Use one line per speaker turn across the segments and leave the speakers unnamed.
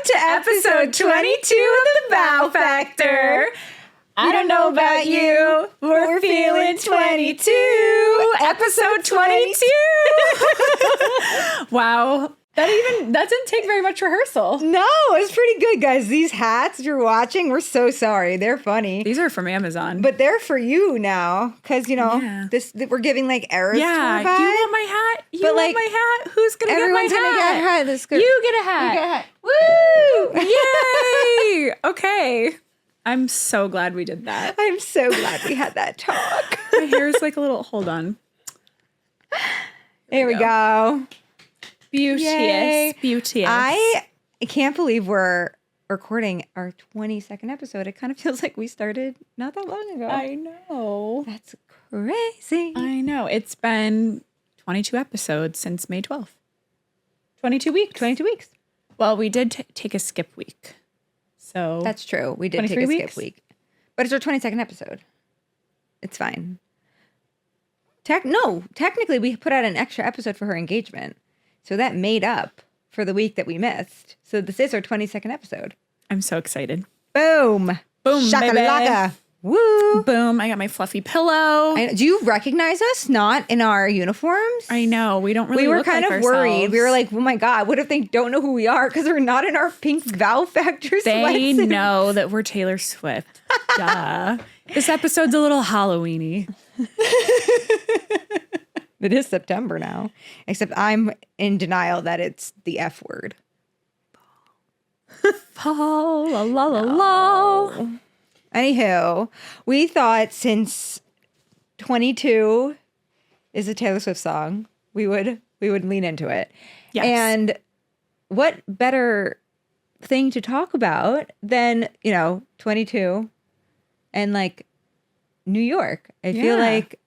to episode 22 of the Wow Factor. I don't know about you, we're feeling 22. Episode 22.
Wow. That didn't take very much rehearsal.
No, it's pretty good, guys. These hats you're watching, we're so sorry. They're funny.
These are from Amazon.
But they're for you now, because, we're giving, like, Eras tour vibe.
You want my hat? You want my hat? Who's going to get my hat?
Everyone's going to get a hat. That's good.
You get a hat.
You get a hat.
Woo! Yay! Okay. I'm so glad we did that.
I'm so glad we had that talk.
My hair's like a little, hold on.
There we go.
Beauteous.
Yay.
Beauteous.
I can't believe we're recording our 22nd episode. It kind of feels like we started not that long ago.
I know.
That's crazy.
I know. It's been 22 episodes since May 12th. 22 weeks.
22 weeks.
Well, we did take a skip week. So
that's true. We did take a skip week. But it's our 22nd episode. It's fine. Technically, we put out an extra episode for her engagement. So that made up for the week that we missed. So this is our 22nd episode.
I'm so excited.
Boom.
Boom,
shakalaka. Woo.
Boom. I got my fluffy pillow.
Do you recognize us not in our uniforms?
I know. We don't really look like ourselves.
We were kind of worried. We were like, oh my God, what if they don't know who we are? Because we're not in our pink Wow Factor sweatsuits.
They know that we're Taylor Swift. Duh. This episode's a little Halloween-y.
It is September now. Except I'm in denial that it's the F word.
Fall, la la la la.
Anywho, we thought since 22 is a Taylor Swift song, we would lean into it.
Yes.
And what better thing to talk about than, 22 and like New York. I feel like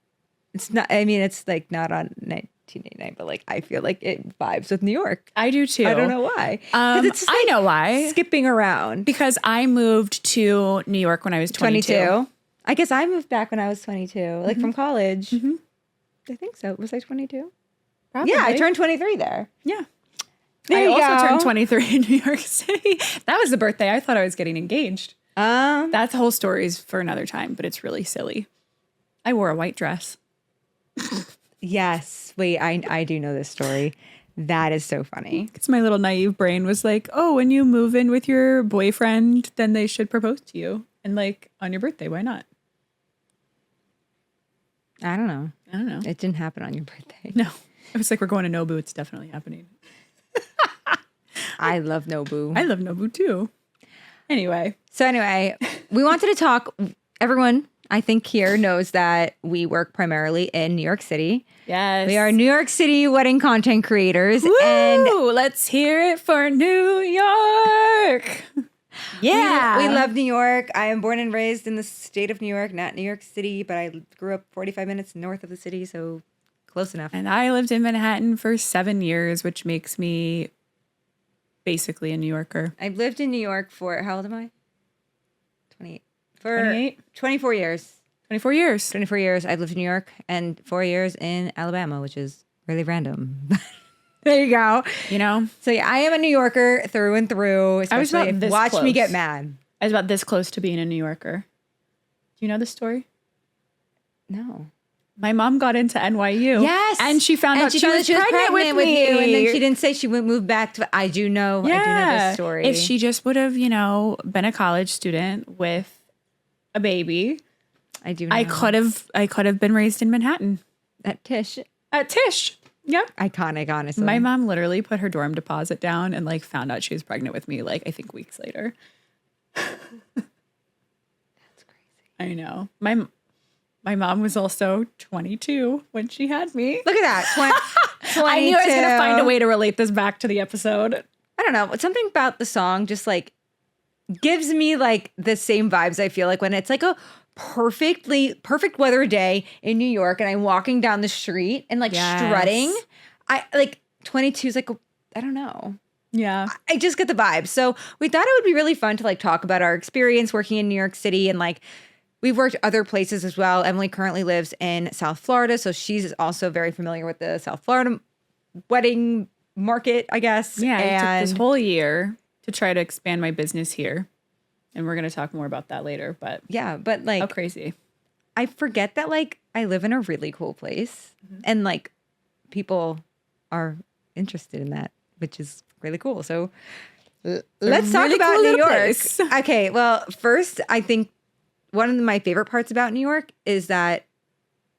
it's not, it's like not on 1989, but like I feel like it vibes with New York.
I do too.
I don't know why.
It's I know why.
Skipping around.
Because I moved to New York when I was 22.
I guess I moved back when I was 22, like from college. Mm-hmm. I think so. Was I 22?
Probably.
Yeah, I turned 23 there.
Yeah.
There
I
you
also
go.
turned 23 in New York City. That was the birthday. I thought I was getting engaged. That whole story is for another time, but it's really silly. I wore a white dress.
Yes. Wait, I do know this story. That is so funny.
It's my little naive brain was like, oh, when you move in with your boyfriend, then they should propose to you. And like on your birthday, why not?
I don't know. It didn't happen on your birthday.
No. I was like, we're going to Nobu. It's definitely happening.
I love Nobu.
I love Nobu too. Anyway,
we wanted to talk. Everyone, I think here knows that we work primarily in New York City.
Yes.
We are New York City wedding content creators.
Woo!
And
let's hear it for New York. Yeah.
We love New York. I am born and raised in the state of New York, not New York City, but I grew up 45 minutes north of the city, so close enough.
And I lived in Manhattan for 7 years, which makes me basically a New Yorker.
I've lived in New York for, how old am I? 28. For
28?
24 years.
24 years.
24 years. I've lived in New York and 4 years in Alabama, which is really random. There you go. So yeah, I am a New Yorker through and through. Especially if watch me get mad.
I was about this close to being a New Yorker. Do you know this story?
No.
My mom got into NYU.
Yes.
And she found out she was pregnant with me.
you. And then she didn't say she would move back to, I do know this story.
If she just would have, been a college student with a baby,
I do know.
I could have been raised in Manhattan.
At Tisch.
Yep.
Iconic, honestly.
My mom literally put her dorm deposit down and like found out she was pregnant with me, like I think weeks later.
That's crazy.
I know. My mom was also 22 when she had me.
Look at that. 22.
I knew I was going to find a way to relate this back to the episode.
I don't know. Something about the song just like gives me like the same vibes I feel like when it's like a perfect weather day in New York and I'm walking down the street and like strutting. I like 22 is like, I don't know.
Yeah.
I just get the vibe. So we thought it would be really fun to like talk about our experience working in New York City and like we've worked other places as well. Emily currently lives in South Florida, so she's also very familiar with the South Florida wedding market, I guess.
Yeah,
and
it took this whole year to try to expand my business here. And we're going to talk more about that later. But
yeah, but like,
how crazy.
I forget that like I live in a really cool place and like people are interested in that, which is really cool. So let's talk about New York. Okay, well, first, I think one of my favorite parts about New York is that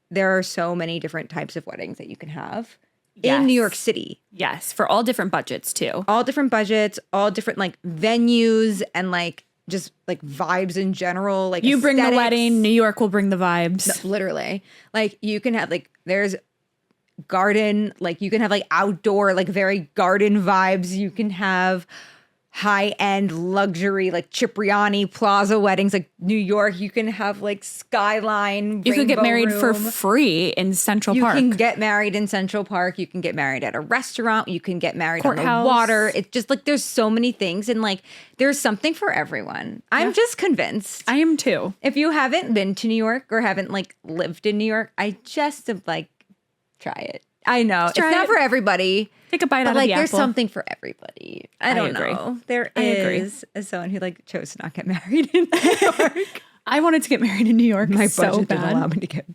there are so many different types of weddings that you can have in New York City.
Yes, for all different budgets too.
All different budgets, all different like venues and like just like vibes in general. Like
you bring the wedding, New York will bring the vibes.
No, literally. Like you can have like there's garden, like you can have like outdoor, like very garden vibes. You can have high-end luxury like Cipriani Plaza weddings like New York. You can have like skyline.
You could get married
room.
for free in Central Park.
You can get married in Central Park. You can get married at a restaurant. You can get married
Courthouse.
on the water. It's just like there's so many things and like there's something for everyone. I'm just convinced.
I am too.
If you haven't been to New York or haven't like lived in New York, I just like try it. I know it's not for everybody.
Take a bite out of
like
the
there's
apple.
something for everybody. I don't
agree.
know. There
I
is as someone who like chose to not get married in New York.
I wanted to get married in New York.
My
so
budget
bad.
didn't allow me to get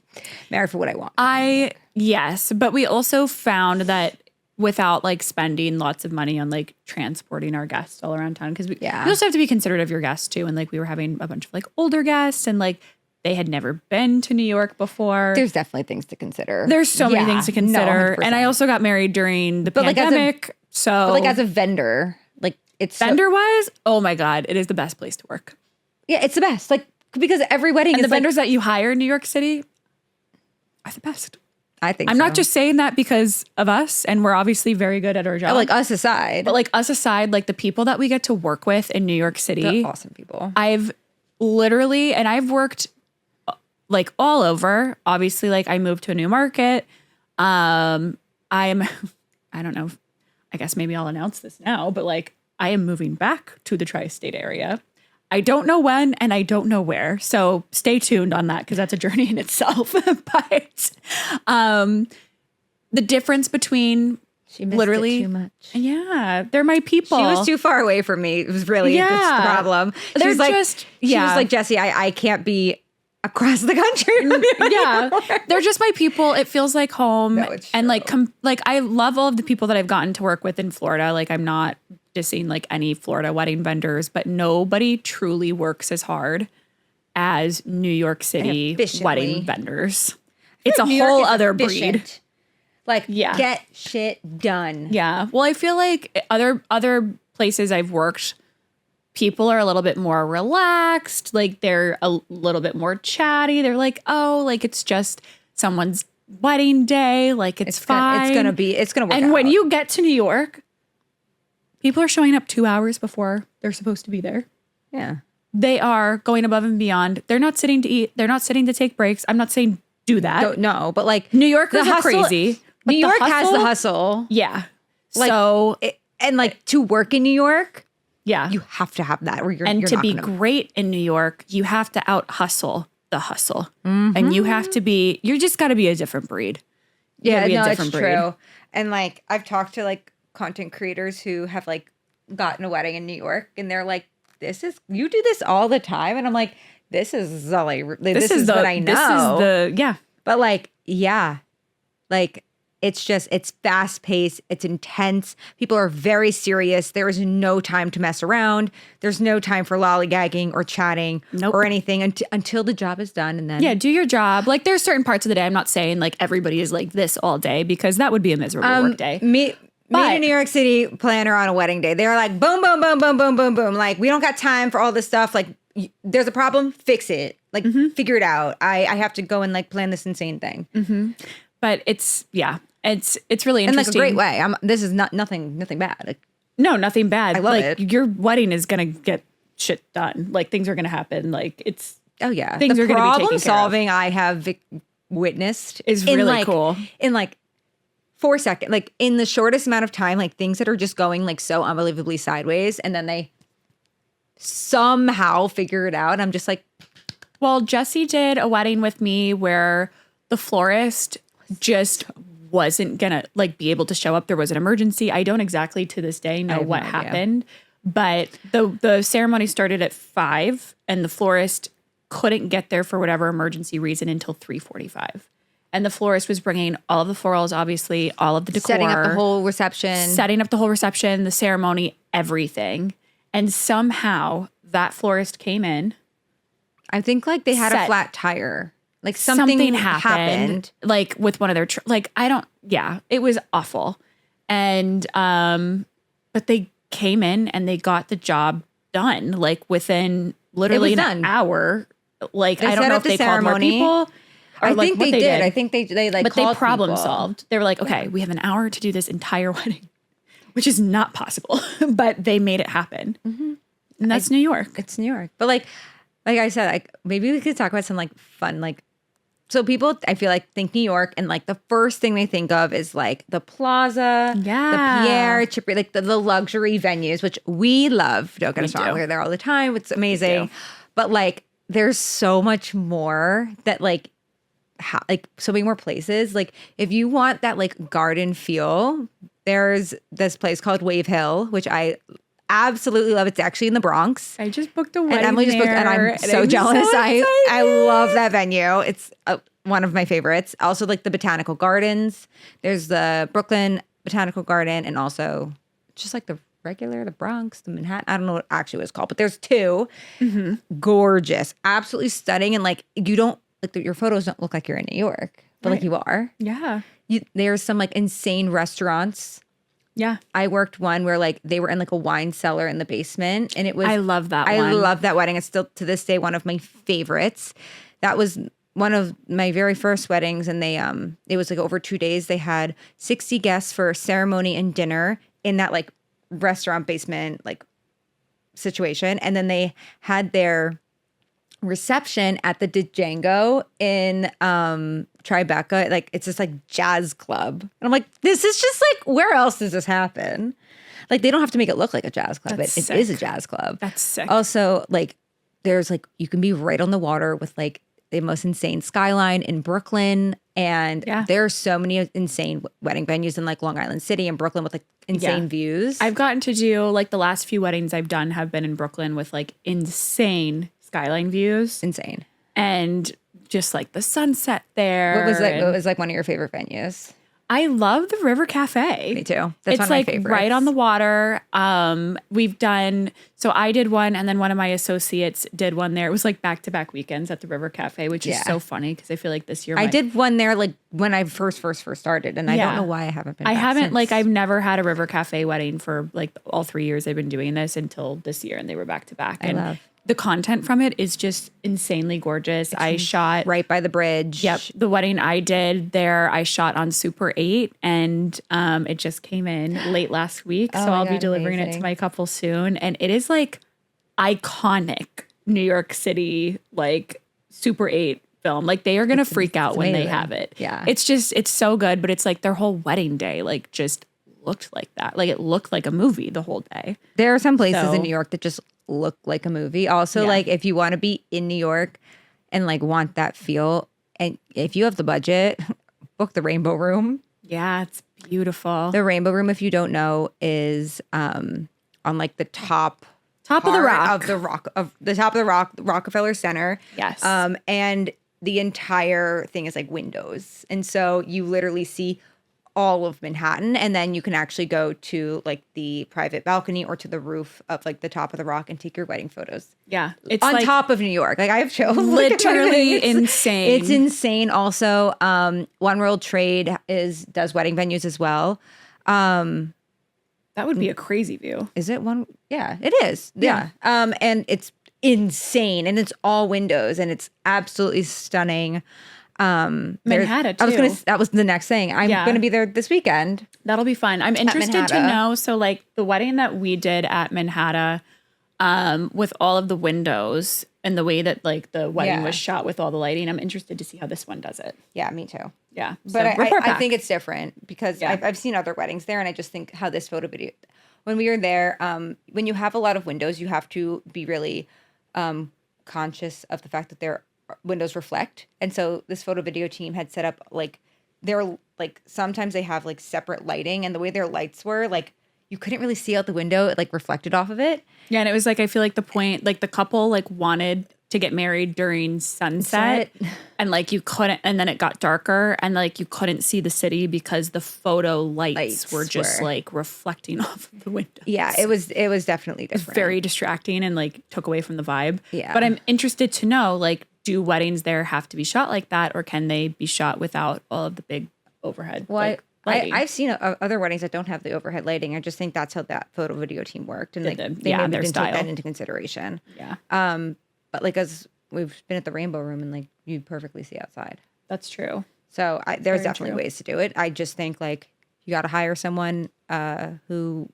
married for what I want.
Yes, but we also found that without like spending lots of money on like transporting our guests all around town, because we also have to be considerate of your guests too. And like we were having a bunch of like older guests and like they had never been to New York before.
There's definitely things to consider.
There's so many things to consider.
No,
and I also got married during the pandemic.
But like as a vendor, like it's
vendor wise, oh my God, it is the best place to work.
Yeah, it's the best. Like because every wedding
and
is
the vendors that you hire in New York City are the best.
I think
I'm not just saying that because of us, and we're obviously very good at our job.
Like us aside.
But like us aside, like the people that we get to work with in New York City.
They're awesome people.
I've literally, and I've worked like all over. Obviously, like I moved to a new market. I don't know, I guess maybe I'll announce this now, but like I am moving back to the tri-state area. I don't know when and I don't know where. So stay tuned on that because that's a journey in itself. But the difference between
she missed
literally
it too much.
Yeah, they're my people.
She was too far away from me. It was really that's the problem. She was like, Jesse, I can't be across the country.
Yeah, they're just my people. It feels like home.
No, it's
and
true.
like I love all of the people that I've gotten to work with in Florida. Like I'm not dissing like any Florida wedding vendors, but nobody truly works as hard as New York City wedding vendors. It's a whole other breed.
Like get shit done.
Yeah. Well, I feel like other places I've worked, people are a little bit more relaxed. Like they're a little bit more chatty. They're like, oh, like it's just someone's wedding day. Like it's fine.
It's gonna work out.
And when you get to New York, people are showing up 2 hours before they're supposed to be there.
Yeah.
They are going above and beyond. They're not sitting to eat. They're not sitting to take breaks. I'm not saying do that.
No, but like
New Yorkers are crazy.
New York has the hustle.
Yeah.
Like, and like to work in New York,
yeah,
you have to have that. Or
and to be great in New York, you have to out hustle the hustle, and you have to be. You just got to be a different breed.
Yeah, no, it's true. And like I've talked to like content creators who have like gotten a wedding in New York, and they're like, you do this all the time," and I'm like, "This is all this is what I know."
This is
but like, yeah, like. It's fast paced. It's intense. People are very serious. There is no time to mess around. There's no time for lollygagging or chatting or anything until the job is done. And then
do your job. Like there's certain parts of the day. I'm not saying like everybody is like this all day because that would be a miserable work day.
Meet a New York City planner on a wedding day. They're like boom, boom, boom, boom, boom, boom, boom. Like we don't got time for all this stuff. Like there's a problem, fix it. Like figure it out. I have to go and like plan this insane thing.
Mm-hmm. But it's really interesting.
In like a great way. This is nothing bad. Like,
no, nothing bad.
I love it.
Your wedding is going to get shit done. Like things are going to happen. Like it's.
Oh yeah.
Things are going to be taken care of.
Problem solving I have witnessed
is really cool.
In like 4 seconds, like in the shortest amount of time, like things that are just going like so unbelievably sideways. And then they somehow figure it out. I'm just like.
Well, Jesse did a wedding with me where the florist just wasn't gonna like be able to show up. There was an emergency. I don't exactly to this day know what happened, But the ceremony started at 5, and the florist couldn't get there for whatever emergency reason until 3:45. And the florist was bringing all of the florals, obviously, all of the decor.
Setting up the whole reception.
The ceremony, everything. And somehow that florist came in.
I think like they had a flat tire. Like something happened.
Like with one of their, it was awful. And, but they came in and they got the job done, like within literally an hour. Like, I don't know if they called more people.
I think they did. I think they like,
but
called
they problem
people.
solved. They were like, okay, we have an hour to do this entire wedding, which is not possible, but they made it happen. Mm-hmm. And that's New York.
It's New York. But like I said, like maybe we could talk about some like fun, like, so people, I feel like, think New York, and like the first thing they think of is like the Plaza, the Pierre, Chippewa, like the luxury venues, which we love. Don't get us wrong, we're there all the time. It's amazing. But like, there's so much more that like, so many more places. Like if you want that like garden feel, there's this place called Wave Hill, which I absolutely love. It's actually in the Bronx.
I just booked a wedding
and Emily just booked, and I'm so jealous. I love that venue. It's one of my favorites. Also, like the Botanical Gardens. There's the Brooklyn Botanical Garden, and also just like the Bronx, the Manhattan. I don't know what actually it's called, but there's two. Mm-hmm. Gorgeous, absolutely stunning, and like you don't like your photos don't look like you're in New York, but like you are.
Yeah.
There's some like insane restaurants.
Yeah.
I worked one where like they were in like a wine cellar in the basement, and it was,
I love that one.
I love that wedding. It's still to this day one of my favorites. That was one of my very first weddings, and they it was like over 2 days. They had 60 guests for ceremony and dinner in that like restaurant basement like situation, and then they had their reception at the Django in Tribeca. Like it's just like jazz club, and I'm like, this is just like, where else does this happen? Like they don't have to make it look like a jazz club, but it is a jazz club.
That's sick.
Also, like there's like, you can be right on the water with like the most insane skyline in Brooklyn, and there are so many insane wedding venues in like Long Island City and Brooklyn with like insane views.
I've gotten to do like the last few weddings I've done have been in Brooklyn with like insane skyline views.
Insane.
And just like the sunset there.
What was like one of your favorite venues?
I love the River Cafe.
Me too. That's one of my favorites.
It's like right on the water. We've done, so I did one, and then one of my associates did one there. It was like back-to-back weekends at the River Cafe, which is so funny because I feel like this year
I did one there like when I first started, and I don't know why I haven't been back since.
Like I've never had a River Cafe wedding for like all 3 years I've been doing this until this year, and they were back-to-back.
I love.
The content from it is just insanely gorgeous. I shot
right by the bridge.
Yep. The wedding I did there, I shot on Super 8, and it just came in late last week. So I'll be delivering it to my couple soon. And it is like iconic New York City, like Super 8 film. Like they are going to freak out when they have it.
Yeah.
It's so good, but it's like their whole wedding day, like just looked like that. Like it looked like a movie the whole day.
There are some places in New York that just look like a movie. Also, like if you want to be in New York and like want that feel, and if you have the budget, book the Rainbow Room.
Yeah, it's beautiful.
The Rainbow Room, if you don't know, is on like the top
of the rock
of the top of the rock, Rockefeller Center.
Yes.
And the entire thing is like windows, and so you literally see all of Manhattan, and then you can actually go to like the private balcony or to the roof of like the top of the rock and take your wedding photos.
Yeah, it's
on
like
top of New York. Like I have chills.
Literally insane.
It's insane. Also, One World Trade does wedding venues as well.
That would be a crazy view.
Is it one? Yeah, it is. Yeah. And it's insane, and it's all windows, and it's absolutely stunning.
Manhattan too.
That was the next thing. I'm gonna be there this weekend.
That'll be fun. I'm interested to know. So like the wedding that we did at Manhattan, with all of the windows and the way that like the wedding was shot with all the lighting, I'm interested to see how this one does it.
Yeah, me too.
Yeah.
But I think it's different because I've seen other weddings there, and I just think how this photo video, when we were there, when you have a lot of windows, you have to be really conscious of the fact that their windows reflect. And so this photo video team had set up like, they're like, sometimes they have like separate lighting, and the way their lights were, like you couldn't really see out the window. It like reflected off of it.
Yeah, and it was like, I feel like the point, like the couple like wanted to get married during sunset and like you couldn't, and then it got darker and like you couldn't see the city because the photo lights were just like reflecting off of the windows.
Yeah, it was definitely different.
Very distracting and like took away from the vibe.
Yeah.
But I'm interested to know, like, do weddings there have to be shot like that, or can they be shot without all of the big overhead?
Well,
like,
I've seen other weddings that don't have the overhead lighting. I just think that's how that photo video team worked, and like they maybe didn't take that into consideration.
Yeah.
But like as we've been at the Rainbow Room, and like you perfectly see outside.
That's true.
So there's definitely ways to do it. I just think like you got to hire someone who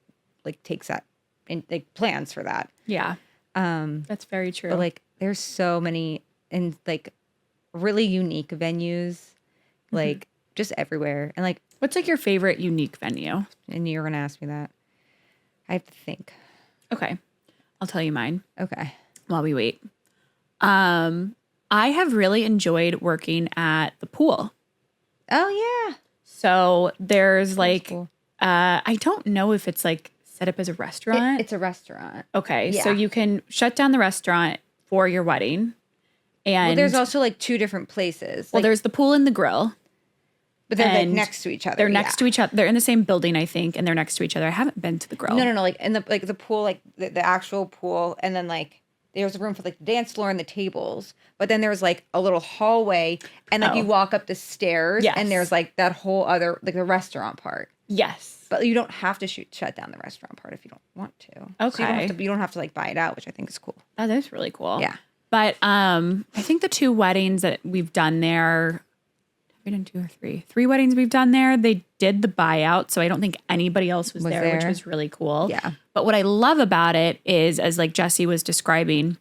like takes that and like plans for that.
Yeah. That's very true.
But like there's so many and like really unique venues, like just everywhere. And like,
what's like your favorite unique venue?
And you're gonna ask me that. I have to think.
Okay, I'll tell you mine.
Okay. While
we wait. I have really enjoyed working at the pool.
Oh yeah.
So there's like, cool. I don't know if it's like set up as a restaurant.
It's a restaurant.
Okay, yeah. So you can shut down the restaurant for your wedding. And
there's also like two different places.
Well, there's the pool and the grill.
But they're like next to each other.
They're next to each other. They're in the same building, I think, and they're next to each other. I haven't been to the grill.
No. Like in the pool, like the actual pool, and then like there's a room for like the dance floor and the tables. But then there's like a little hallway, and like you walk up the stairs, and there's like that whole other like the restaurant part.
Yes.
But you don't have to shut down the restaurant part if you don't want to.
Okay.
So you don't have to like buy it out, which I think is cool.
Oh, that's really cool.
Yeah.
But I think the two weddings that we've done there, we done 2 or 3. 3 weddings we've done there, they did the buyout. So I don't think anybody else was there, which was really cool.
Yeah.
But what I love about it is, as like Jessie was describing,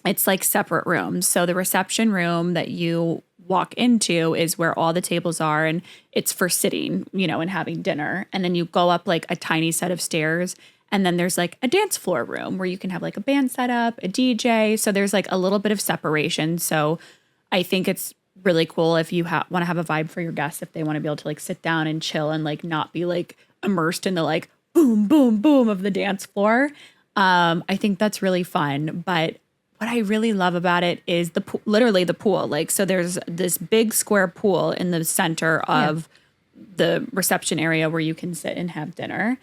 it's like separate rooms. So the reception room that you walk into is where all the tables are, and it's for sitting, you know, and having dinner. And then you go up like a tiny set of stairs, and then there's like a dance floor room where you can have like a band set up, a DJ. So there's like a little bit of separation. So I think it's really cool if you want to have a vibe for your guests, if they want to be able to like sit down and chill and like not be like immersed in the like boom, boom, boom of the dance floor. I think that's really fun. But what I really love about it is literally the pool. Like, so there's this big square pool in the center of the reception area where you can sit and have dinner.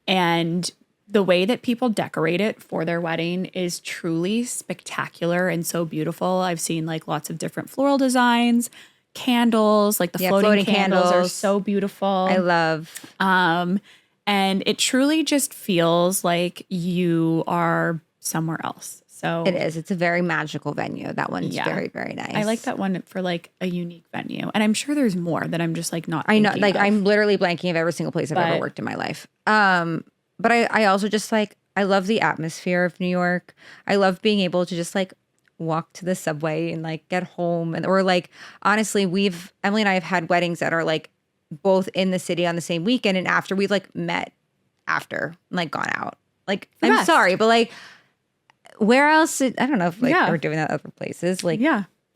And the way that people decorate it for their wedding is truly spectacular and so beautiful. I've seen like lots of different floral designs, candles, like the floating candles are so beautiful.
I love.
And it truly just feels like you are somewhere else. So
it is. It's a very magical venue. That one's very, very nice.
I like that one for like a unique venue. And I'm sure there's more that I'm just like not
I know, like
of.
I'm literally blanking of every single place I've ever worked in my life. But I also just like, I love the atmosphere of New York. I love being able to just like walk to the subway and like get home. And or like, honestly, Emily and I have had weddings that are like both in the city on the same weekend. And after we've like met after and like gone out. Like, I'm sorry, but like, where else? I don't know if like we're doing that other places. Like,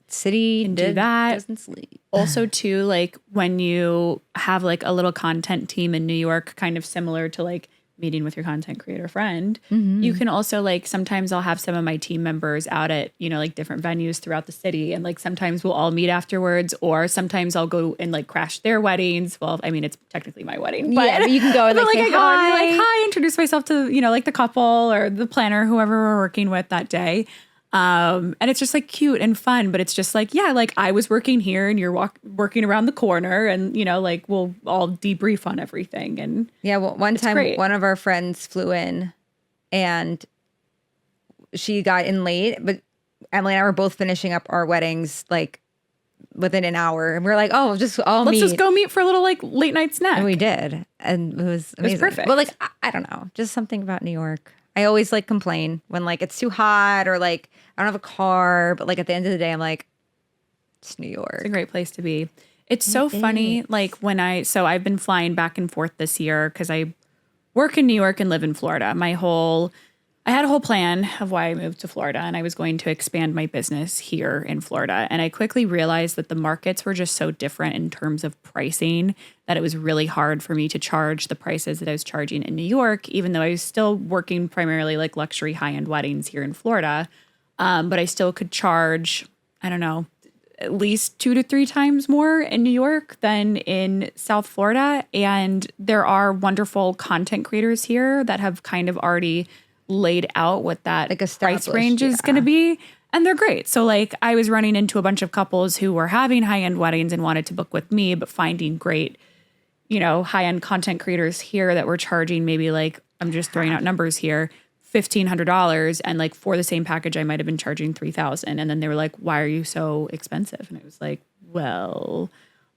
city
can do that.
Doesn't sleep.
Also, too, like when you have like a little content team in New York, kind of similar to like meeting with your content creator friend, you can also like, sometimes I'll have some of my team members out at, you know, like different venues throughout the city. And like, sometimes we'll all meet afterwards, or sometimes I'll go and like crash their weddings. Well, I mean, it's technically my wedding, but
you can go and like, say
I go
hi.
and be like, hi, introduce myself to, you know, like the couple or the planner, whoever we're working with that day. And it's just like cute and fun, but it's just like, yeah, like I was working here and you're working around the corner, and, you know, like we'll all debrief on everything. And
well, one time one of our friends flew in and she got in late, but Emily and I were both finishing up our weddings like within an hour. And we were like, oh, let's just go meet
for a little like late night snack.
And we did. And it was amazing.
It was perfect.
But like, I don't know, just something about New York. I always like complain when like it's too hot or like I don't have a car, but like at the end of the day, I'm like, it's New York.
It's a great place to be. It's so funny. Like I've been flying back and forth this year because I work in New York and live in Florida. My whole I had a whole plan of why I moved to Florida, and I was going to expand my business here in Florida. And I quickly realized that the markets were just so different in terms of pricing that it was really hard for me to charge the prices that I was charging in New York, even though I was still working primarily like luxury high-end weddings here in Florida. But I still could charge, I don't know, at least 2 to 3 times more in New York than in South Florida. And there are wonderful content creators here that have kind of already laid out what that
Like
price range is going to be. And they're great. So like I was running into a bunch of couples who were having high-end weddings and wanted to book with me, but finding great, you know, high-end content creators here that were charging maybe like, I'm just throwing out numbers here, $1,500. And like for the same package, I might've been charging $3,000. And then they were like, why are you so expensive? And I was like, well,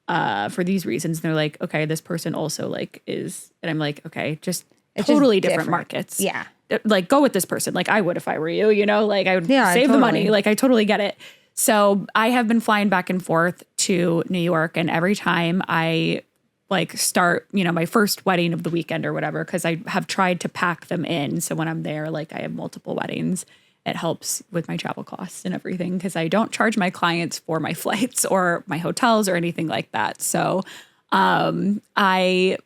for these reasons. And they're like, okay, this person also like is, and I'm like, okay, just it's totally just different markets.
Yeah.
Like go with this person. Like I would if I were you, you know, like I would save the money. Like I totally get it. So I have been flying back and forth to New York, and every time I like start, you know, my first wedding of the weekend or whatever, because I have tried to pack them in. So when I'm there, like I have multiple weddings, it helps with my travel costs and everything, because I don't charge my clients for my flights or my hotels or anything like that. So I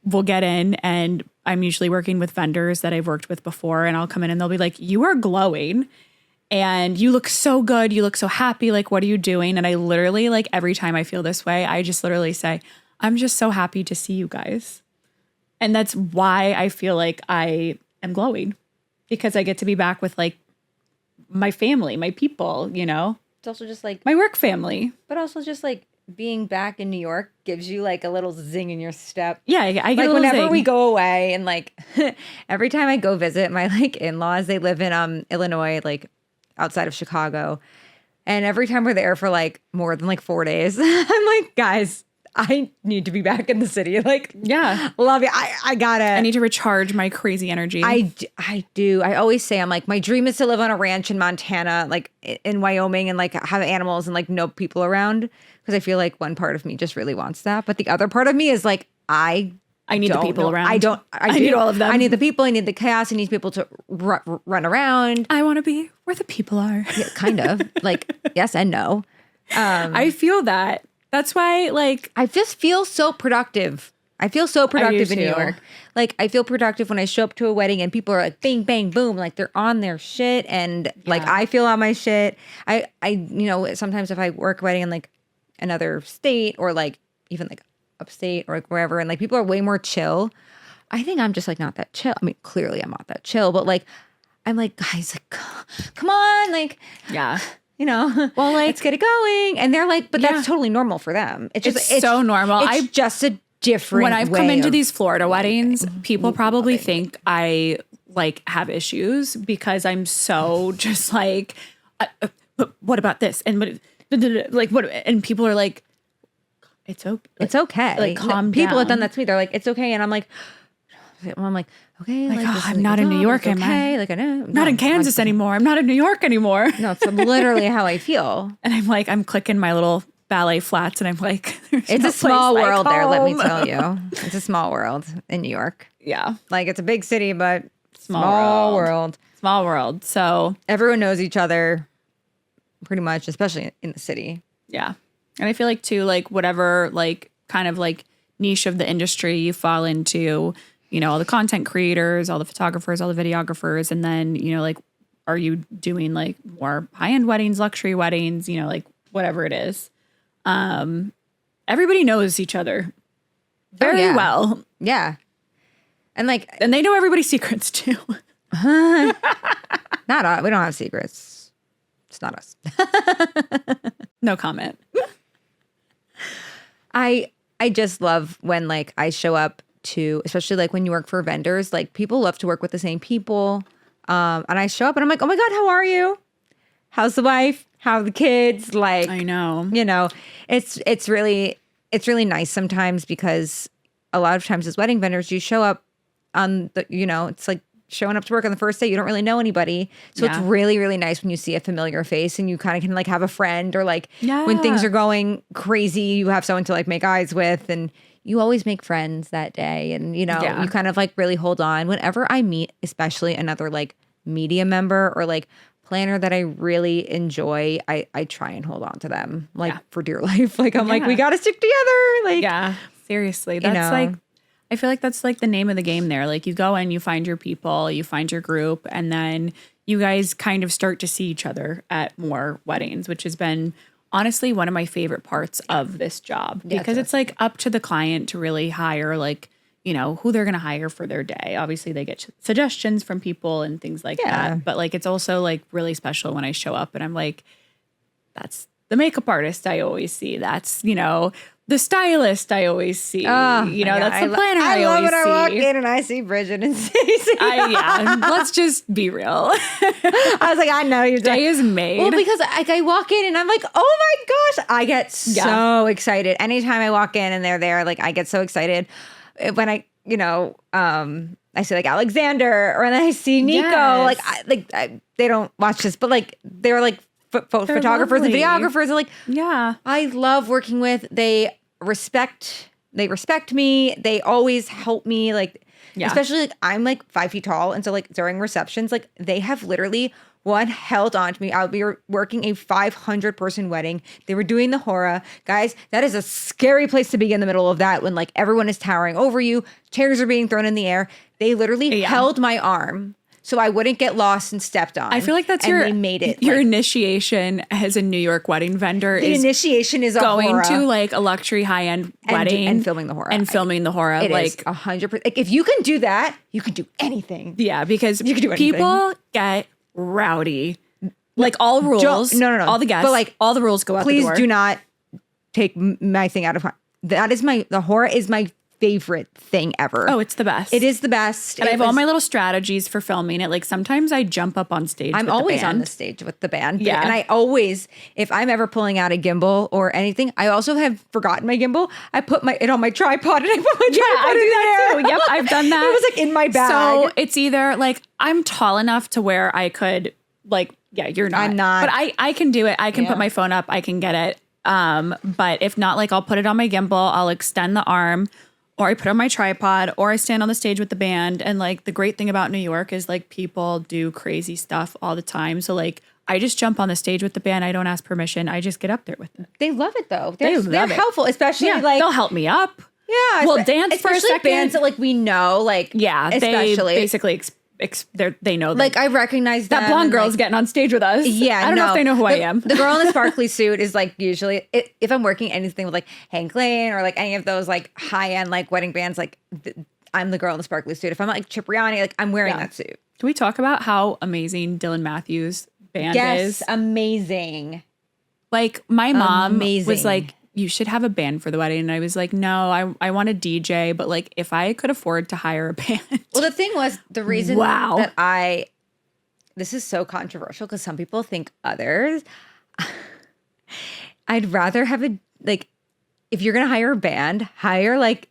will get in, and I'm usually working with vendors that I've worked with before, and I'll come in and they'll be like, you are glowing and you look so good. You look so happy. Like, what are you doing? And I literally, like, every time I feel this way, I just literally say, I'm just so happy to see you guys. And that's why I feel like I am glowing, because I get to be back with like my family, my people, you know,
It's also just like,
my work family.
but also just like being back in New York gives you like a little zing in your step.
Yeah, I get
Like
a
whenever
zing.
we go away, and like every time I go visit my like in-laws, they live in Illinois, like outside of Chicago. And every time we're there for like more than like 4 days, I'm like, guys, I need to be back in the city. Like,
Yeah.
love you. I gotta.
I need to recharge my crazy energy.
I do. I always say, I'm like, my dream is to live on a ranch in Montana, like in Wyoming, and like have animals and like no people around. Because I feel like one part of me just really wants that. But the other part of me is like, I
need the people around.
I
I need all of them.
I need the people. I need the chaos. I need people to run around.
I want to be where the people are.
Yeah, kind of. Like, yes and no.
I feel that. That's why, like,
I just feel so productive. I feel so productive in New
too.
York. Like, I feel productive when I show up to a wedding and people are like, bang, bang, boom. Like, they're on their shit. And like, I feel on my shit. I, you know, sometimes if I work a wedding in like another state or like even like upstate or like wherever, and like people are way more chill, I think I'm just like not that chill. I mean, clearly I'm not that chill, but like, I'm like, guys, like, come on. Like,
yeah.
you know,
Well, like,
let's get it going. And they're like, but that's totally normal for them. It's just
it's so normal.
It's just a different
when I've
way
come into
of
these Florida weddings, people probably think I like have issues because I'm so just like, what about this? And like, what? And people are like, it's okay.
It's okay.
Like, calm
People have
down.
done that to me. They're like, it's okay. And I'm like, okay.
Like,
this
I'm
is
not in New York,
it's
am I?
okay. Like, I know.
Not in Kansas anymore. I'm not in New York anymore.
No, it's literally how I feel.
And I'm like, I'm clicking my little ballet flats, and I'm like,
It's
no
a small
place like
world there, let me
home.
tell you. It's a small world in New York.
Yeah.
Like, it's a big city, but small world.
Small world. So,
Everyone knows each other pretty much, especially in the city.
yeah. And I feel like too, like whatever, like kind of like niche of the industry you fall into, you know, all the content creators, all the photographers, all the videographers, and then, you know, like, are you doing like more high-end weddings, luxury weddings, you know, like whatever it is. Everybody knows each other very well.
Yeah. And like,
And they know everybody's secrets too.
not us. We don't have secrets. It's not us.
No comment.
I just love when like I show up to, especially like when you work for vendors, like people love to work with the same people. And I show up and I'm like, oh my God, how are you? How's the wife? How are the kids? Like,
I know.
you know, it's really nice sometimes, because a lot of times as wedding vendors, you show up on the, you know, it's like showing up to work on the first day. You don't really know anybody. So it's really, really nice when you see a familiar face and you kind of can like have a friend, or like when things are going crazy, you have someone to like make eyes with, and you always make friends that day. And, you know,
Yeah.
you kind of like really hold on. Whenever I meet, especially another like media member or like planner that I really enjoy, I try and hold on to them like for dear life. Like I'm like, we got to stick together. Like,
Yeah, seriously. That's
know.
like, I feel like that's like the name of the game there. Like you go in, you find your people, you find your group, and then you guys kind of start to see each other at more weddings, which has been honestly one of my favorite parts of this job because it's like up to the client to really hire like, you know, who they're going to hire for their day. Obviously they get suggestions from people and things like that. But like, it's also like really special when I show up and I'm like, that's the makeup artist I always see. That's, you know, the stylist I always see. You know, that's the planner I always see. I
walk in and I see Bridget and Stacey.
Let's just be real.
I was like, I know your
day is made.
Well, because I walk in and I'm like, oh my gosh, I get so excited. Anytime I walk in and they're there, like I get so excited when I, you know, I see like Alexander or when I see Nico, like they don't watch this, but like they're like photographers
lovely.
And videographers are like, I love working with. They respect me. They always help me. Like, especially like I'm like 5 feet tall. And so like during receptions, like they have literally held on to me. I'll be working a 500 person wedding. They were doing the hora. Guys, that is a scary place to be in the middle of that when like everyone is towering over you. Chairs are being thrown in the air. They literally held my arm so I wouldn't get lost and stepped on.
I feel like that's
they made it.
Your initiation as a New York wedding vendor.
The initiation is
going to like a luxury high end wedding
and filming the hora.
And filming the hora.
It
like
is 100%. Like if you can do that, you can do anything.
Yeah, because you can do anything. People get rowdy. Like all rules.
No.
All the guests.
But like
all the rules go out the door.
Please do not take my thing out of that is the hora is my favorite thing ever.
Oh, it's the best.
It is the best.
And I have all my little strategies for filming it. Like sometimes I jump up on stage.
I'm always on the stage with the band.
Yeah.
And I always, if I'm ever pulling out a gimbal or anything, I also have forgotten my gimbal. I put it on my tripod and I put my tripod in there.
Too. Yep, I've done that.
It was like in my bag.
So it's either like I'm tall enough to where I could like, you're not.
I'm not.
But I can do it. I can put my phone up. I can get it. But if not, like I'll put it on my gimbal. I'll extend the arm. Or I put it on my tripod, or I stand on the stage with the band. And like the great thing about New York is like people do crazy stuff all the time. So like I just jump on the stage with the band. I don't ask permission. I just get up there with it.
They love it though. They're helpful, especially like
they'll help me up.
Yeah,
we'll dance for a second.
Bands that like we know, like
especially they basically they know
like I recognize
that blonde girl's getting on stage with us.
Yeah,
I don't know if they know who I am.
The girl in the sparkly suit is like usually if I'm working anything with like Hank Lane or like any of those like high end like wedding bands, like I'm the girl in the sparkly suit. If I'm like Cipriani, like I'm wearing that suit.
Can we talk about how amazing Dylan Matthews' band is?
Yes, amazing.
Like my mom was like, you should have a band for the wedding. And I was like, no, I want a DJ. But like, if I could afford to hire a band.
Well, the thing was, the reason that this is so controversial because some people think others. I'd rather have like, if you're going to hire a band, hire like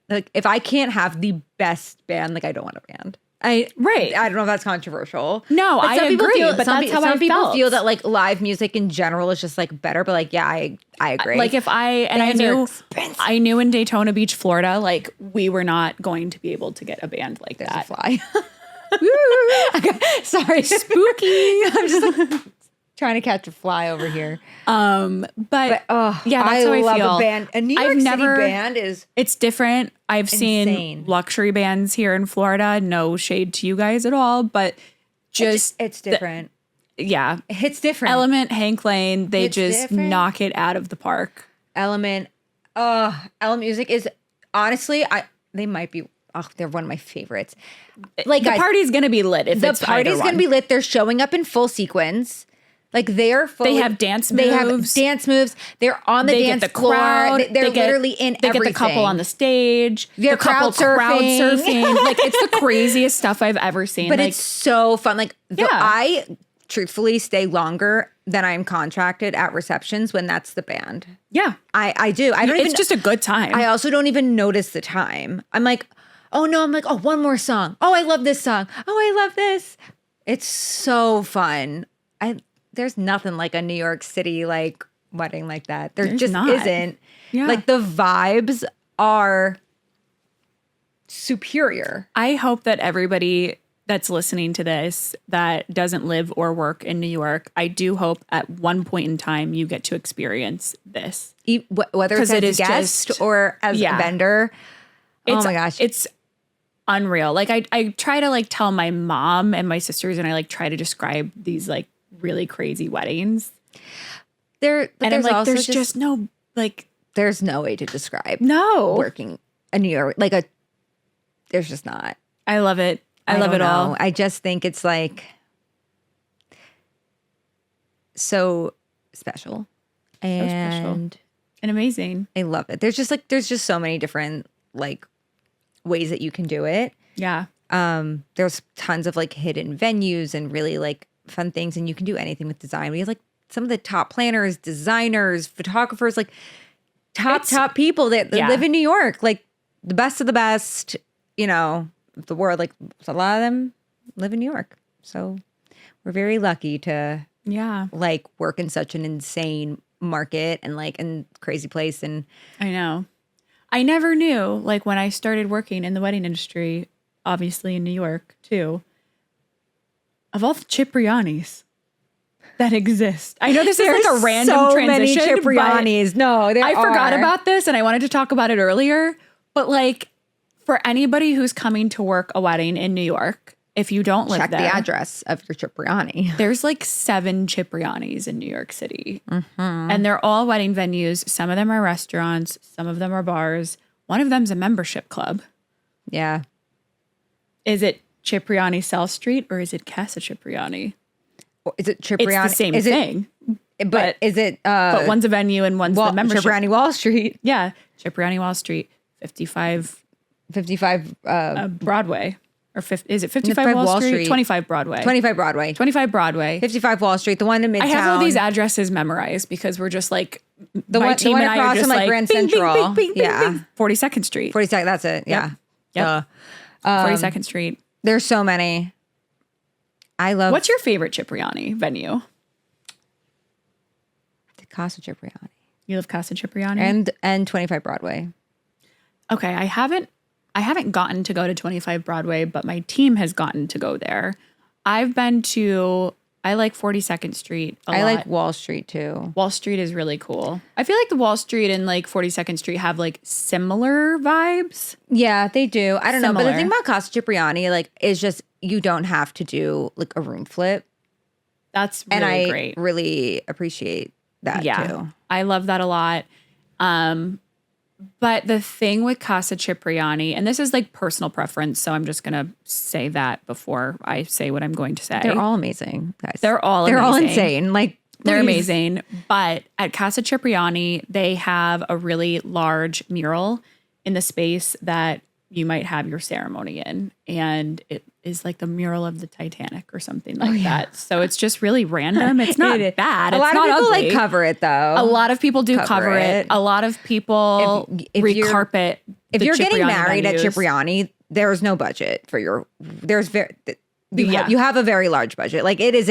if I can't have the best band, like I don't want a band. I don't know if that's controversial.
No, I agree. But that's how
some people
felt.
feel that like live music in general is just like better. But like, yeah, I agree.
Like if I knew in Daytona Beach, Florida, like we were not going to be able to get a band like that.
A fly. Sorry,
spooky.
I'm just like, trying to catch a fly over here.
But yeah, that's how I
love
feel.
A band. A New York City band it's
different. I've
insane.
Seen luxury bands here in Florida. No shade to you guys at all, but just
it's different.
It's
different.
Element, Hank Lane, they just knock it out of the park.
Element Music is honestly, they might be. Oh, they're one of my favorites. Like
the party's gonna be lit. If the
party's gonna be lit, they're showing up in full sequence. Like they
have dance moves.
They're on the dance floor. They're literally in everything.
They get the couple on the stage.
They're crowd surfing.
Like it's the craziest stuff I've ever seen.
But it's so fun. Like I truthfully stay longer than I'm contracted at receptions when that's the band.
Yeah.
I do.
It's just a good time.
I also don't even notice the time. I'm like, oh no, one more song. Oh, I love this song. Oh, I love this. It's so fun. There's nothing like a New York City like wedding like that. There just isn't.
Yeah.
Like the vibes are superior.
I hope that everybody that's listening to this that doesn't live or work in New York, I do hope at one point in time you get to experience this.
Whether it's as a guest or as a vendor. Oh my gosh.
It's unreal. Like I try to like tell my mom and my sisters, and I like try to describe these like really crazy weddings.
And I'm like,
there's just no like,
there's no way to describe working a New York there's just not.
I love it. I love it all.
I just think it's like so special and
amazing.
I love it. There's just so many different like ways that you can do it.
Yeah.
There's tons of like hidden venues and really like fun things, and you can do anything with design. We have like some of the top planners, designers, photographers, like top people that live in New York, like the best of the best, you know, the world. Like a lot of them live in New York. So we're very lucky to like work in such an insane market and like in crazy place. And
I know. I never knew, like when I started working in the wedding industry, obviously in New York too, of all the Ciprianis that exist. I know this is like a random transition.
So many Ciprianis. No,
I forgot about this and I wanted to talk about it earlier. But like for anybody who's coming to work a wedding in New York, if you don't live there,
check the address of your Cipriani.
There's like 7 Ciprianis in New York City. And they're all wedding venues. Some of them are restaurants. Some of them are bars. One of them's a membership club.
Yeah.
Is it Cipriani South Street or is it Casa Cipriani?
Is it Cipriani?
It's the same thing.
But is it...
but one's a venue and one's the membership.
Cipriani Wall Street.
Yeah. Cipriani Wall Street. 55 Broadway. Or is it 55 Wall Street? 25 Broadway.
25 Broadway.
25 Broadway.
55 Wall Street, the one in Midtown.
I have all these addresses memorized because we're just like,
the
my
one,
team
the one
and I
across
are just
from
like
Grand
bing,
Central.
Bing, bing, bing, bing. 42nd Street.
42nd, that's it. Yeah.
Yep. 42nd Street.
There's so many. I love.
What's your favorite Cipriani venue?
The Casa Cipriani.
You love Casa Cipriani?
And 25 Broadway.
Okay, I haven't gotten to go to 25 Broadway, but my team has gotten to go there. I've been to, I like 42nd Street a lot.
I like Wall Street too.
Wall Street is really cool. I feel like the Wall Street and like 42nd Street have like similar vibes.
Yeah, they do. I don't know. But the thing about Casa Cipriani, like, is just you don't have to do like a room flip.
That's really great.
And I really appreciate that too.
I love that a lot. But the thing with Casa Cipriani, and this is like personal preference, so I'm just going to say that before I say what I'm going to say.
They're all amazing, guys.
They're all
insane. Like,
they're amazing. But at Casa Cipriani, they have a really large mural in the space that you might have your ceremony in. And it is like the mural of the Titanic or something like that. So it's just really random. It's not bad.
A lot of people
ugly.
like cover it though.
A lot of people do cover it. A lot of people recarpet.
If you're getting
Cipriani
married
venues.
at Cipriani, there's no budget for your. You have a very large budget. Like it is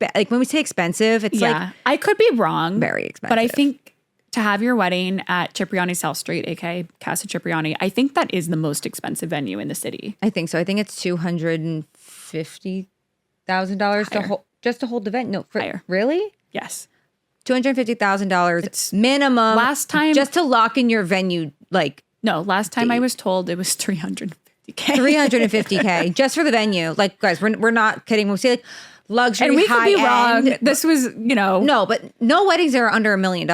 like when we say expensive, it's like
I could be wrong.
Very expensive,
but I think to have your wedding at Cipriani South Street, aka Casa Cipriani, I think that is the most expensive venue in the city.
I think so. I think it's $250,000 to hold the event. No,
higher.
Really?
Yes,
$250,000 minimum.
Last time,
just to lock in your venue, like
last time I was told it was $350K.
$350K just for the venue. Like, guys, we're not kidding. When we say like luxury,
and we
high
could be
end,
wrong. This was,
no, but no weddings are under $1 million.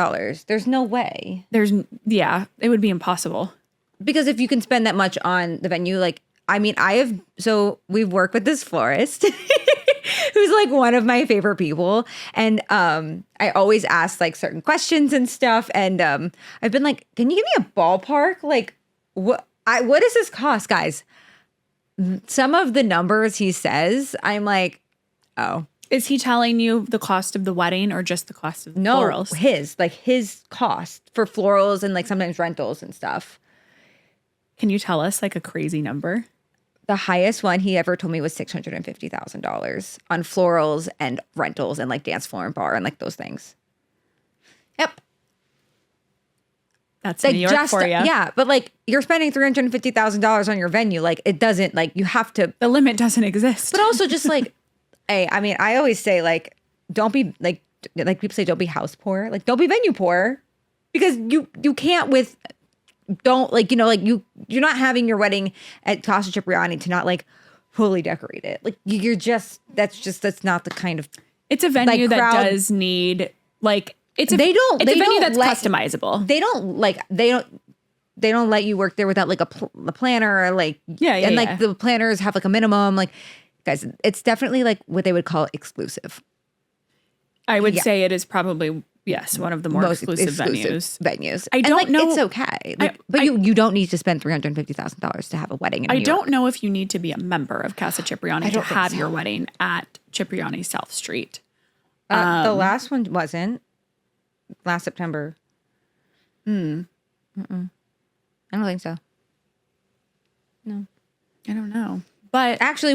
There's no way.
It would be impossible.
Because if you can spend that much on the venue, like, I mean, we've worked with this florist who's like one of my favorite people. And I always ask like certain questions and stuff. And I've been like, can you give me a ballpark? Like, what does this cost, guys? Some of the numbers he says, I'm like, oh.
Is he telling you the cost of the wedding or just the cost of the florals?
His cost for florals and like sometimes rentals and stuff.
Can you tell us like a crazy number?
The highest one he ever told me was $650,000 on florals and rentals and like dance floor and bar and like those things. Yep.
That's
like
New York for you.
Yeah, but like you're spending $350,000 on your venue. Like it doesn't, like you have to.
The limit doesn't exist.
But also just like, hey, I mean, I always say like, don't be like people say, don't be house poor. Like don't be venue poor, because you can't with, don't like, you know, like you're not having your wedding at Casa Cipriani to not like fully decorate it. Like you're just, that's not the kind of.
It's a venue
like,
that does need like, it's a venue that's customizable.
They don't let you work there without like a planner or like, like the planners have like a minimum, like guys, it's definitely like what they would call exclusive.
I would say it is probably, yes, one of the more most exclusive venues.
I
don't know.
It's okay. Like, but you don't need to spend $350,000 to have a wedding in New York.
Don't know if you need to be a member of Casa Cipriani to have your wedding at Cipriani South Street.
The last one wasn't. Last September. I don't think so. No.
I don't know. But
actually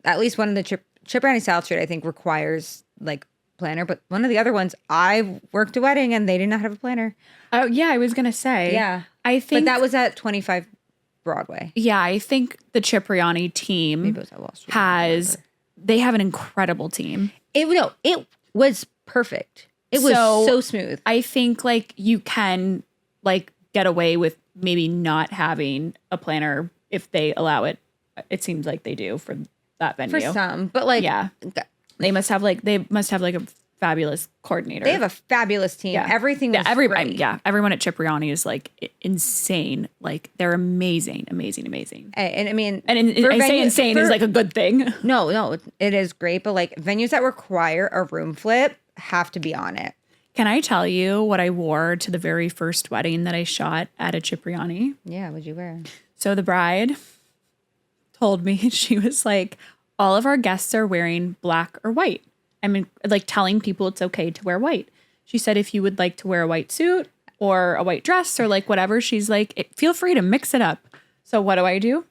at least one of the Cipriani South Street, I think, requires like planner, but one of the other ones, I worked a wedding and they did not have a planner.
Oh yeah, I was gonna say.
Yeah.
I think
but that was at 25 Broadway.
Yeah, I think the Cipriani team
Maybe it was at Wall Street.
They have an incredible team.
It was perfect. It was so smooth.
I think like you can like get away with maybe not having a planner if they allow it. It seems like they do for that venue.
For some, but like
they must have like a fabulous coordinator.
They have a fabulous team. Yeah. Everything was great.
Everyone at Cipriani is like insane. Like they're amazing.
And I mean,
say insane is like a good thing.
No, it is great. But like venues that require a room flip have to be on it.
Can I tell you what I wore to the very first wedding that I shot at a Cipriani?
Yeah, what'd you wear?
So the bride told me, she was like, all of our guests are wearing black or white. I mean, like telling people it's okay to wear white. She said, if you would like to wear a white suit or a white dress or like whatever, she's like, feel free to mix it up. So what do?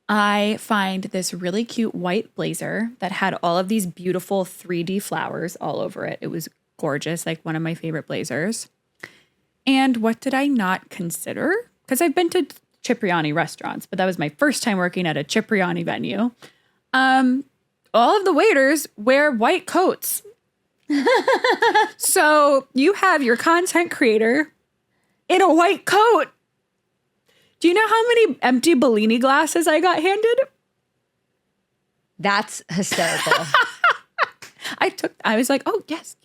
I find this really cute white blazer that had all of these beautiful 3D flowers all over it. It was gorgeous, like one of my favorite blazers. And what did I not consider? Because I've been to Cipriani restaurants, but that was my first time working at a Cipriani venue. All of the waiters wear white coats. So you have your content creator in a white coat. Do you know how many empty Bellini glasses I got handed?
That's hysterical.
I was like, oh, yes.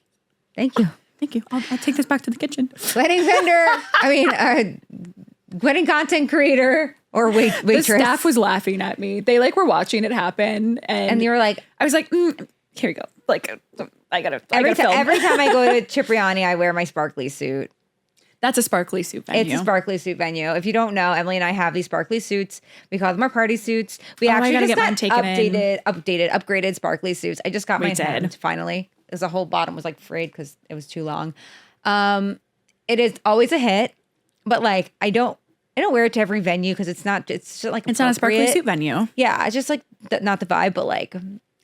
Thank you.
I'll take this back to the kitchen.
Wedding vendor. Wedding content creator or waitress.
The staff was laughing at me. They like were watching it happen. And
you were like,
I was like, here you go. Like, I gotta
every
film.
Every time I go to Cipriani, I wear my sparkly suit.
That's a sparkly suit venue.
It's a sparkly suit venue. If you don't know, Emily and I have these sparkly suits. We call them our party suits. We actually just got upgraded sparkly suits. I just got mine finally. The whole bottom was like frayed because it was too long. It is always a hit, but like I don't wear it to every venue because it's not just like
it's not a sparkly suit venue.
Yeah, it's just like not the vibe. But like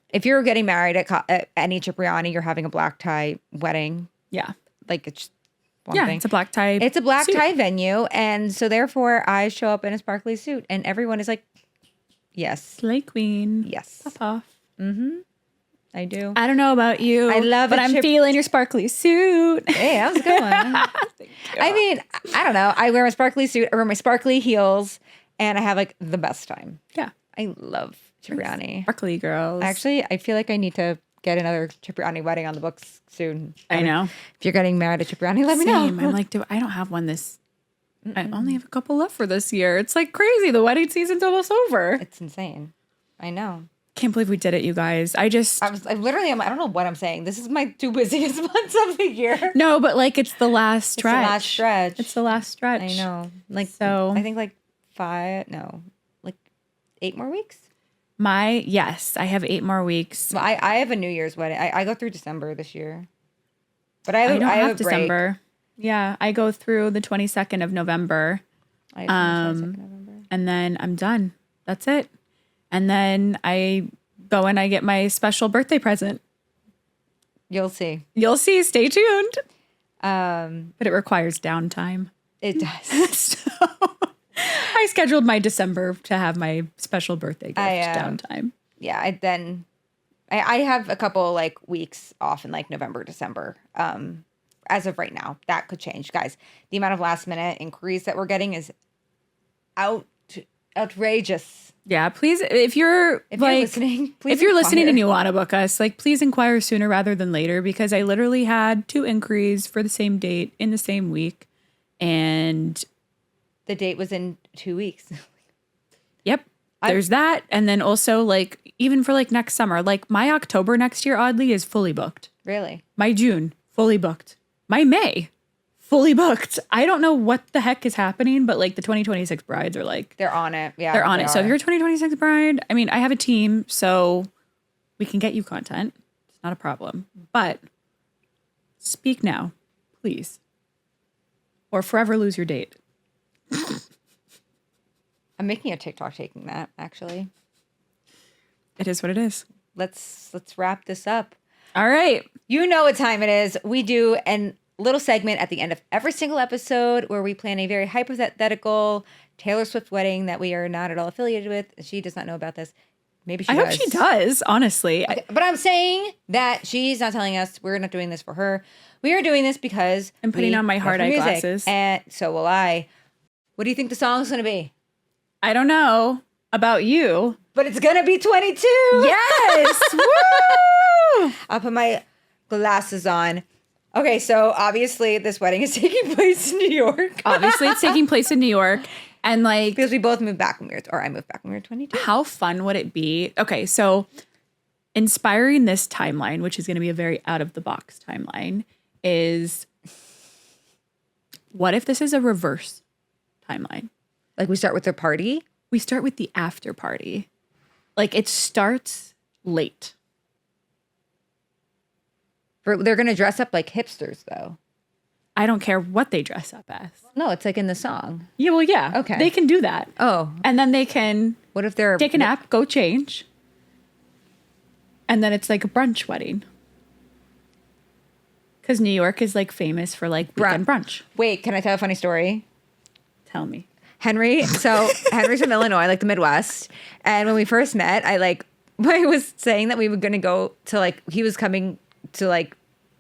if you're getting married at any Cipriani, you're having a black tie wedding.
Yeah,
like it's. Thing.
It's a black tie.
It's a black tie venue, and so therefore I show up in a sparkly suit, and everyone is like, "Yes,
slay queen,
yes,
pop off."
Mm-hmm. I do.
I don't know about you.
I love,
but I'm feeling your sparkly suit.
Hey, that was a good one. I mean, I don't know. I wear my sparkly suit. I wear my sparkly heels, and I have like the best time.
Yeah,
I love Cipriani.
Sparkly girls.
Actually, I feel like I need to get another Cipriani wedding on the books soon.
I know.
If you're getting married at Cipriani, let me know.
I'm like, I don't have one this. I only have a couple left for this year. It's like crazy. The wedding season's almost over.
It's insane. I know.
Can't believe we did it, you guys. I
don't know what I'm saying. This is my 2 busiest months of the year.
No, but like it's the last stretch.
It's the last stretch.
I know.
Like, so I think like 8 more weeks.
I have 8 more weeks.
Well, I have a New Year's wedding. I go through December this year. But I
don't have December.
Break.
Yeah, I go through the 22nd of November.
I have 22nd of November.
And then I'm done. That's it. And then I go and I get my special birthday present.
You'll see.
Stay tuned. But it requires downtime.
It does.
So I scheduled my December to have my special birthday gift downtime.
Yeah, I have a couple like weeks off in like November, December. As of right now, that could change, guys. The amount of last minute inquiries that we're getting is outrageous.
Yeah, please, if you're
listening, please
if you're listening
inquire.
and you want to book us, like please inquire sooner rather than later, because I literally had 2 inquiries for the same date in the same week, and
the date was in 2 weeks.
Yep. There's that. And then also like even for like next summer, like my October next year, oddly, is fully booked.
Really?
My June, fully booked. My May, fully booked. I don't know what the heck is happening, but like the 2026 brides are like...
They're on it. Yeah.
They're on it. So if you're a 2026 bride, I mean, I have a team, so we can get you content. It's not a problem. But speak now, please. Or forever lose your date.
I'm making a TikTok taking that, actually.
It is what it is.
Let's wrap this up.
All right.
You know what time it is. We do a little segment at the end of every single episode where we plan a very hypothetical Taylor Swift wedding that we are not at all affiliated with. She does not know about this. Maybe she does.
I hope she does, honestly.
Okay, but I'm saying that she's not telling us. We're not doing this for her. We are doing this because
I'm putting on my hard eye glasses.
And so will I. What do you think the song's going to be?
I don't know about you.
But it's going to be 22.
Yes. Woo!
I'll put my glasses on. Okay, so obviously this wedding is taking place in New York.
Obviously it's taking place in New York. And like...
Because we both moved back when I moved back when we were 22.
How fun would it be? Okay, so inspiring this timeline, which is going to be a very out-of-the-box timeline, is what if this is a reverse timeline?
Like we start with their party?
We start with the after party. Like it starts late.
They're going to dress up like hipsters, though.
I don't care what they dress up as.
No, it's like in the song.
Yeah, well, yeah.
Okay.
They can do that.
Oh.
And then they can
What if they're...
take a nap, go change. And then it's like a brunch wedding. Because New York is like famous for like weekend brunch.
Wait, can I tell a funny story?
Tell me.
Henry's from Illinois, like the Midwest. And when we first met, I was saying that we were going to go to like, he was coming to like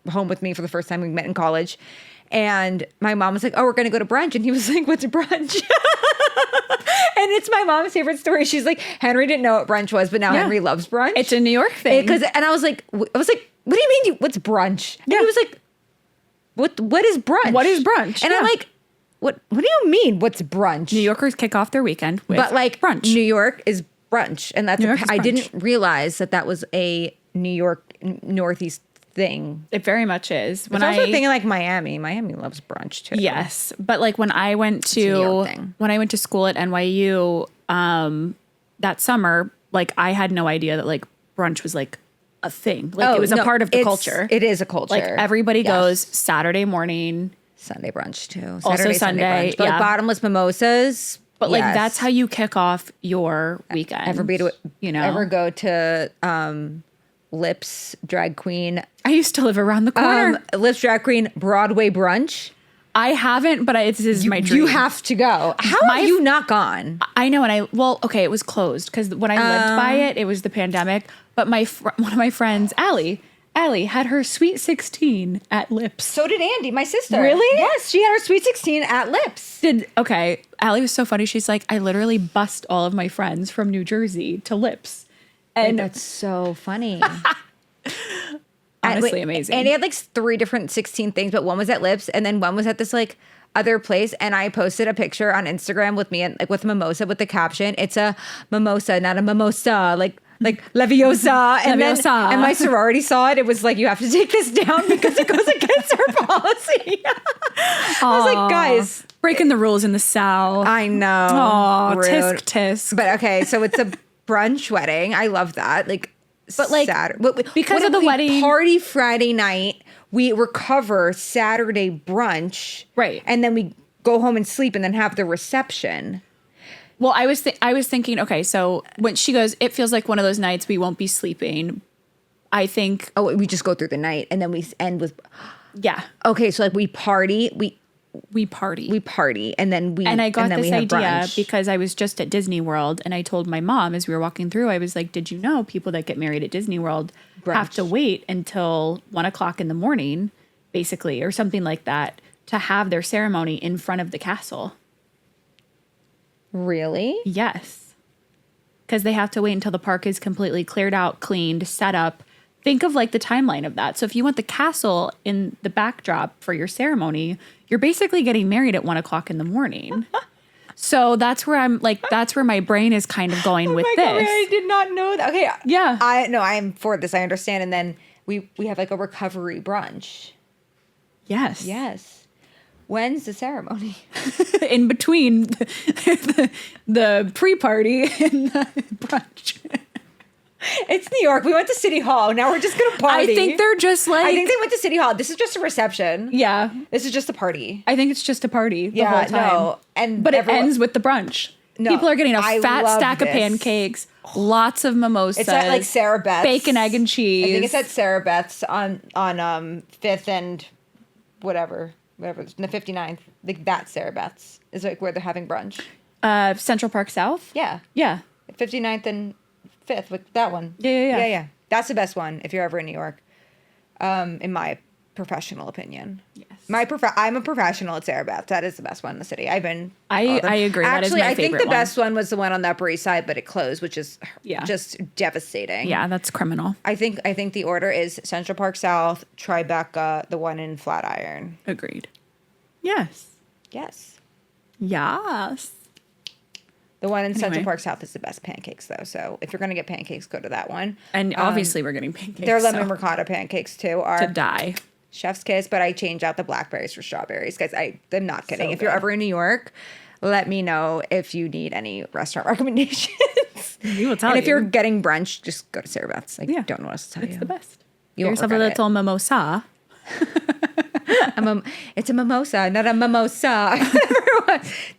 home with me for the first time we met in college. And my mom was like, oh, we're going to go to brunch. And he was like, what's a brunch? And it's my mom's favorite story. She's like, Henry didn't know what brunch was, but now Henry loves brunch.
It's a New York thing.
And I was like, what do you mean? What's brunch? And he was like, what is brunch?
What is brunch?
And I'm like, what do you mean? What's brunch?
New Yorkers kick off their weekend with
but like
brunch.
New York is brunch. And that's, I
brunch.
didn't realize that was a New York Northeast thing.
It very much is.
When I was thinking like Miami loves brunch too.
Yes, but like when I went
New York thing.
to school at NYU that summer, like I had no idea that like brunch was like a thing. Like it was a part of the culture.
It is a culture.
Like everybody goes Saturday morning,
Sunday brunch too.
Also Sunday,
brunch. But like bottomless mimosas.
But like that's how you kick off your weekend.
Ever go to Lips Drag Queen?
I used to live around the corner.
Lips Drag Queen Broadway brunch.
I haven't, but this is my dream.
You have to go. How have you not gone?
I know, it was closed because when I lived by it was the pandemic. But one of my friends, Allie had her Sweet 16 at Lips.
So did Andy, my sister.
Really?
Yes, she had her Sweet 16 at Lips.
Allie was so funny. She's like, I literally bussed all of my friends from New Jersey to Lips. And
that's so funny.
Honestly, amazing.
And he had like 3 different 16 things, but one was at Lips, and then one was at this like other place. And I posted a picture on Instagram with me and like with a mimosa with the caption, "It's a mimosa, not a mimosa." Like Leviosa. And
Leviosa.
And my sorority saw it. It was like, you have to take this down because it goes against our policy. I was like, guys,
breaking the rules in the South.
I know.
Oh, tisk tisk.
But okay, so it's a brunch wedding. I love that. But like
because of the wedding,
party Friday night, we recover Saturday brunch,
right?
And then we go home and sleep, and then have the reception.
Well, I was thinking, okay, so when she goes, it feels like one of those nights we won't be sleeping. I think.
Oh, we just go through the night, and then we end with.
Yeah.
Okay, so like we party,
we party.
We party, and then
I got this idea
brunch.
because I was just at Disney World, and I told my mom as we were walking through, I was like, did you know people that get married at Disney World have to wait until 1:00 in the morning, basically, or something like that, to have their ceremony in front of the castle?
Really?
Yes. Because they have to wait until the park is completely cleared out, cleaned, set up. Think of like the timeline of that. So if you want the castle in the backdrop for your ceremony, you're basically getting married at 1:00 in the morning. So that's where that's where my brain is kind of going with this.
God, I did not know that. Okay.
Yeah.
I'm for this. I understand. And then we have like a recovery brunch.
Yes.
Yes. When's the ceremony?
In between the pre-party and the brunch.
It's New York. We went to City Hall. Now we're just going to party.
I think they're just like...
I think they went to City Hall. This is just a reception.
Yeah.
This is just a party.
I think it's just a party the whole time.
No.
But it ends with the brunch. No, people are getting a fat stack of pancakes, lots of mimosas.
It's at like Sarah Beth's.
Bacon, egg, and cheese.
I think it's at Sarah Beth's on 5th and whatever, the 59th. Like that Sarah Beth's is like where they're having brunch.
Central Park South?
Yeah.
Yeah.
59th and 5th with that one.
Yeah.
That's the best one if you're ever in New York. In my professional opinion.
Yes.
I'm a professional at Sarah Beth. That is the best one in the city. I agree.
Actually, that is my favorite
I think the best one was the one on the Upper East Side, but it closed, which is just devastating.
Yeah, that's criminal.
I think the order is Central Park South, Tribeca, the one in Flatiron.
Agreed. Yes.
Yes.
Yes.
The one in Central Park South is the best pancakes, though. So if you're going to get pancakes, go to that one.
And obviously, we're getting pancakes.
Their lemon ricotta pancakes, too, are
to die.
Chef's kiss, but I change out the blackberries for strawberries, guys. I'm not kidding.
So
if you're ever in New York, let me know if you need any restaurant recommendations.
We will tell you.
And if you're getting brunch, just go to Sarah Beth's. I don't know what else to tell you.
It's the best.
You
Get yourself a little mimosa.
It's a mimosa, not a mimosa.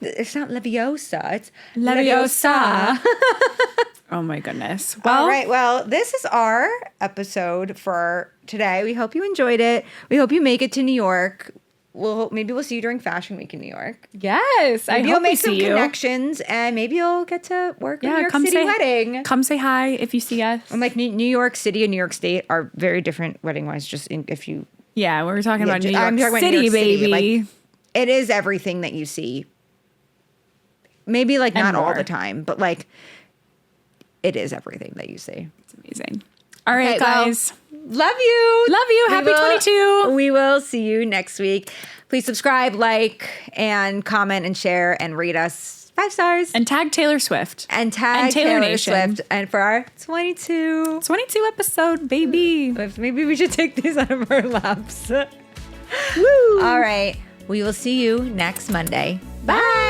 It's not Leviosa. It's
Leviosa. Oh my goodness. Well,
all right. Well, this is our episode for today. We hope you enjoyed it. We hope you make it to New York. Maybe we'll see you during Fashion Week in New York.
Yes,
maybe
I hope
you'll make
we
some
see you.
connections, and maybe you'll get to work at New York City wedding.
Come say hi if you see us.
I'm like New York City and New York State are very different wedding wise. If you
we're talking about New York
I'm talking
City,
about New York
baby.
City. Like, it is everything that you see. Maybe like not all the time, but like it is everything that you see.
It's amazing. All right, guys.
Love you.
Love you. Happy 22.
We will see you next week. Please subscribe, like, and comment and share and rate us 5 stars.
And tag Taylor Swift.
And tag Taylor
Nation.
Swift. And for our 22
episode, baby.
Maybe we should take these out of our laps. Woo. All right. We will see you next Monday. Bye.